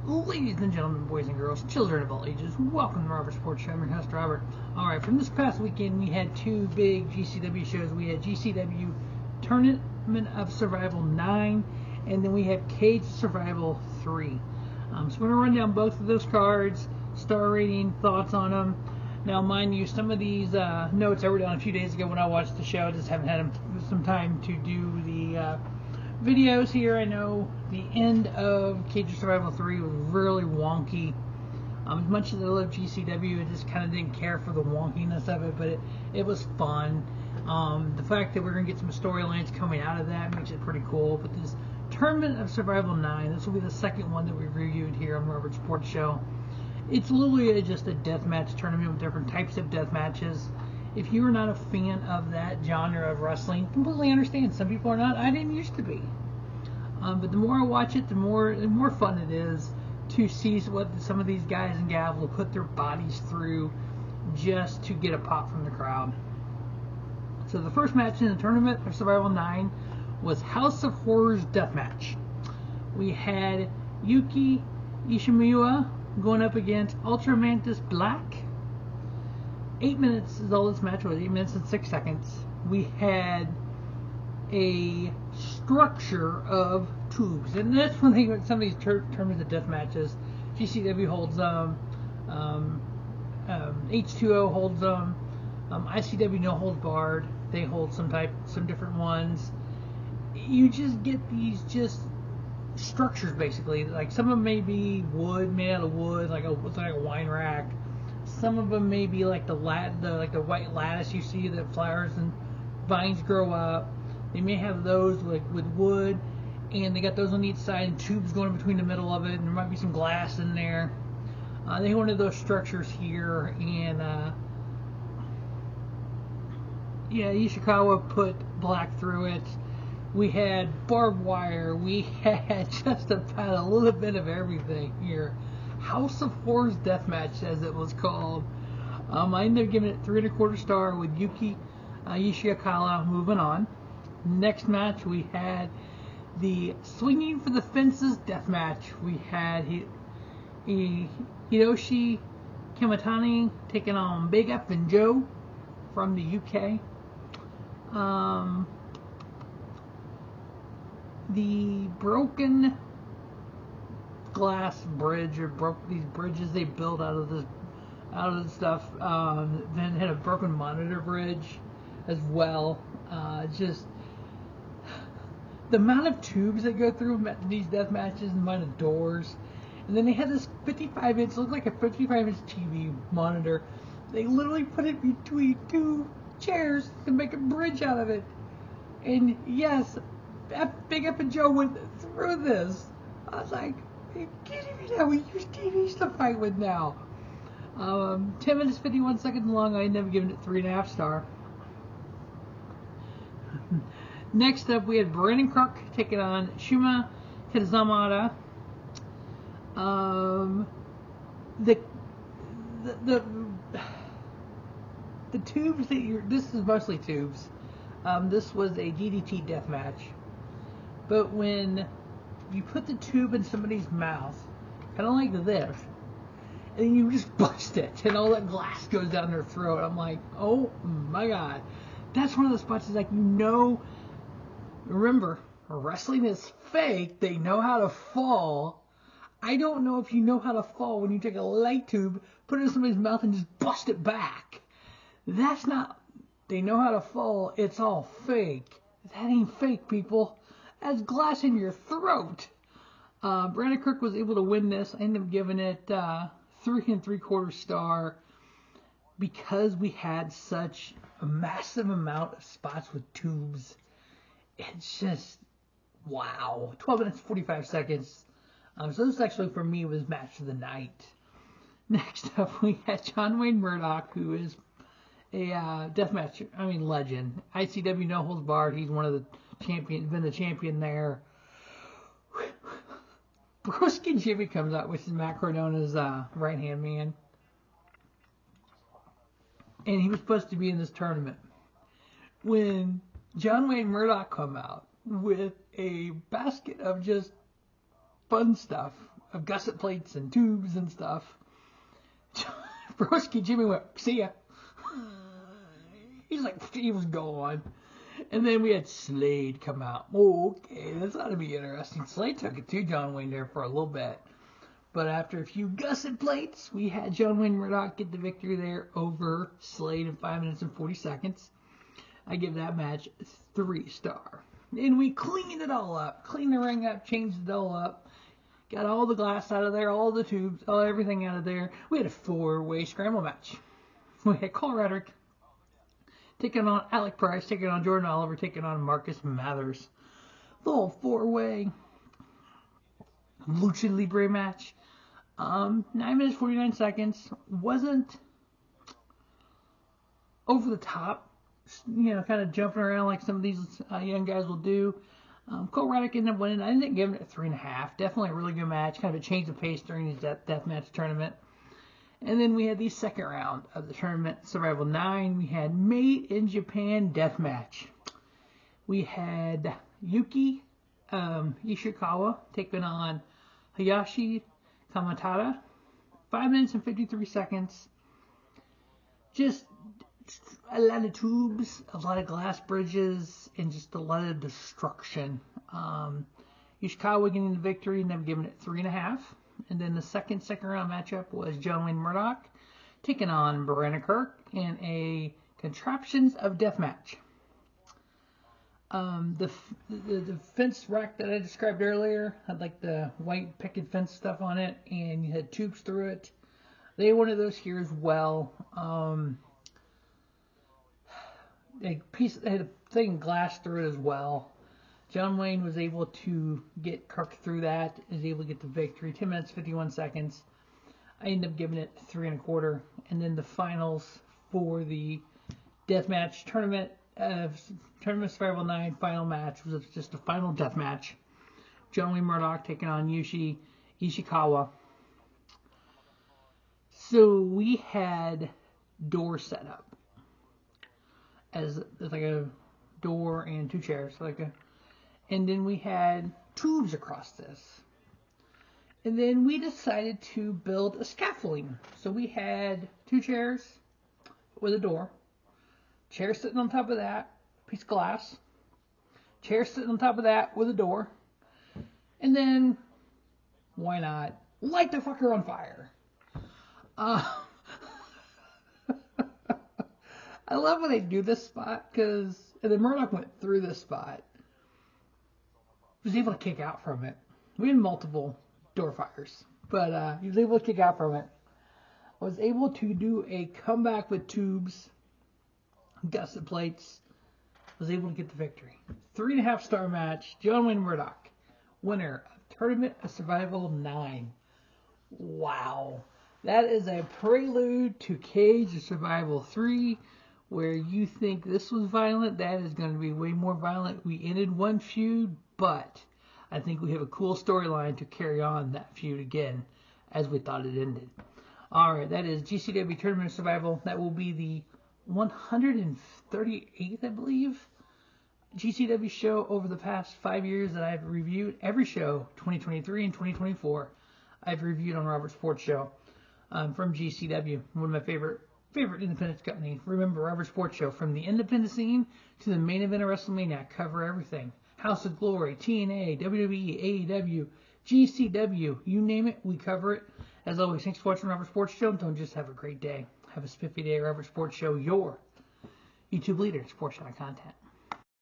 Ladies and gentlemen, boys and girls, children of all ages, welcome to Robert Sports Show. I'm your host, Robert. Alright, from this past weekend, we had two big GCW shows. We had GCW Tournament of Survival 9, and then we had Cage Survival 3. So we're going to run down both of those cards, star rating, thoughts on them. Now, mind you, some of these notes I wrote down a few days ago when I watched the show. I just haven't had some time to do the videos here. I know the end of Cage of Survival 3 was really wonky. As much as I love GCW, I just kind of didn't care for the wonkiness of it, but it was fun. The fact that we're going to get some storylines coming out of that makes it pretty cool. But this Tournament of Survival 9, this will be the second one that we reviewed here on Robert Sports Show. It's literally just a deathmatch tournament with different types of death matches. If you are not a fan of that genre of wrestling, completely understand. Some people are not. I didn't used to be. But the more I watch it, the more fun it is to see what some of these guys and gals will put their bodies through just to get a pop from the crowd. So the first match in the Tournament of Survival 9 was House of Horrors Deathmatch. We had Yuki Ishikawa going up against UltraMantis Black. 8 minutes is all this match was, 8 minutes and 6 seconds. We had a structure of tubes, and that's one thing with some of these tournaments of death matches. GCW holds them, H2O holds them, ICW no holds barred. They hold some different ones. You just get these just structures basically. Like some of them may be wood, made out of wood, like a wine rack. Some of them may be like the white lattice you see that flowers and vines grow up. They may have those with wood, and they got those on each side and tubes going between the middle of it, and there might be some glass in there. They wanted those structures here, and Ishikawa put Black through it. We had barbed wire. We had just about a little bit of everything here. House of Horrors Deathmatch, as it was called. I ended up giving it 3 1/4 star with Yuki Ishikawa moving on. Next match, we had the Swinging for the Fences Deathmatch. We had Hideyoshi Kamitani taking on Big F and Joe from the UK. The broken glass bridge, or these bridges they built out of this stuff. Then had a broken monitor bridge as well. Just the amount of tubes that go through these death matches, and the amount of doors. And then they had this 55-inch, looked like a 55-inch TV monitor. They literally put it between two chairs to make a bridge out of it. And yes, Big Up and Joe went through this. I was like, are you kidding me now? We use TVs to fight with now. 10 minutes, 51 seconds long. I ended up giving it 3 1/2 star. Next up, we had Kirk taking on Shunma Katsumata. The tubes that this is mostly tubes. This was a DDT death match, but when you put the tube in somebody's mouth, kind of like this, and then you just bust it, and all that glass goes down their throat. I'm like, oh my god, that's one of the spots is like, remember, wrestling is fake. They know how to fall. I don't know if you know how to fall when you take a light tube, put it in somebody's mouth, and just bust it back. That's not. They know how to fall. It's all fake. That ain't fake, people. That's glass in your throat. Kirk was able to win this. I ended up giving it 3 3/4 star because we had such a massive amount of spots with tubes. It's just, wow. 12 minutes, 45 seconds. So this actually, for me, was match of the night. Next up, we had John Wayne Murdoch, who is a deathmatch, legend. ICW no holds barred. He's one of the champions, been the champion there. Broski Jimmy comes out, which is Matt Cardona's right-hand man. And he was supposed to be in this tournament. When John Wayne Murdoch come out with a basket of just fun stuff, of gusset plates and tubes and stuff. Broski Jimmy went, see ya. He's like, he was gone. And then we had SLADE come out. Okay, this ought to be interesting. SLADE took it to John Wayne there for a little bit. But after a few gusset plates, we had John Wayne Murdoch get the victory there over SLADE in 5 minutes and 40 seconds. I give that match 3-star. And we cleaned it all up. Cleaned the ring up, changed it all up. Got all the glass out of there, all the tubes, everything out of there. We had a 4-way scramble match. We had Radrick taking on Alec Price, taking on Jordan Oliver, taking on Marcus Mathers. The whole 4-way Lucha Libre match. 9 minutes 49 seconds. Wasn't over the top. You know, kind of jumping around like some of these young guys will do. Radrick ended up winning. I ended up giving it 3.5. Definitely a really good match. Kind of a change of pace during the deathmatch tournament. And then we had the second round of the tournament, Survival 9. We had Made in Japan Deathmatch. We had Yuki Ishikawa taking on Hideyoshi Kamitani. 5 minutes and 53 seconds. Just a lot of tubes, a lot of glass bridges, and just a lot of destruction. Ishikawa getting the victory and them giving it 3.5. And then the second round matchup was John Wayne Murdoch taking on Kirk in a Contraptions of Deathmatch. The fence rack that I described earlier had like the white picket fence stuff on it, and you had tubes through it. They had one of those here as well. They had a thing glass through it as well. John Wayne was able to get Kirk through that, was able to get the victory. 10 minutes, 51 seconds. I ended up giving it 3.25. And then the finals for the deathmatch tournament, Tournament Survival 9 final match was just a final deathmatch. John Wayne Murdoch taking on Yuki Ishikawa. So we had door set up as like a door and 2 chairs, and then we had tubes across this. And then we decided to build a scaffolding. So we had 2 chairs with a door, chair sitting on top of that, piece of glass, chair sitting on top of that with a door, and then, why not, light the fucker on fire. I love when they do this spot, because the Murdoch went through this spot. He was able to kick out from it. We had multiple door fires, but he was able to kick out from it. I was able to do a comeback with tubes, gusset plates. Was able to get the victory. 3.5-star match. John Wayne Murdoch, winner of Tournament of Survival 9. Wow. That is a prelude to Cage of Survival 3. Where you think this was violent, that is going to be way more violent. We ended one feud, but I think we have a cool storyline to carry on that feud again, as we thought it ended. Alright, that is GCW Tournament of Survival. That will be the 138th, I believe, GCW show over the past 5 years that I've reviewed. Every show, 2023 and 2024, I've reviewed on Robert Sports Show from GCW, one of my favorite independence company. Remember, Robert Sports Show, from the independent scene to the main event of WrestleMania, cover everything. House of Glory, TNA, WWE, AEW, GCW, you name it, we cover it. As always, thanks for watching Robert Sports Show. Don't just have a great day. Have a spiffy day. Robert Sports Show, your YouTube leader in sports channel content.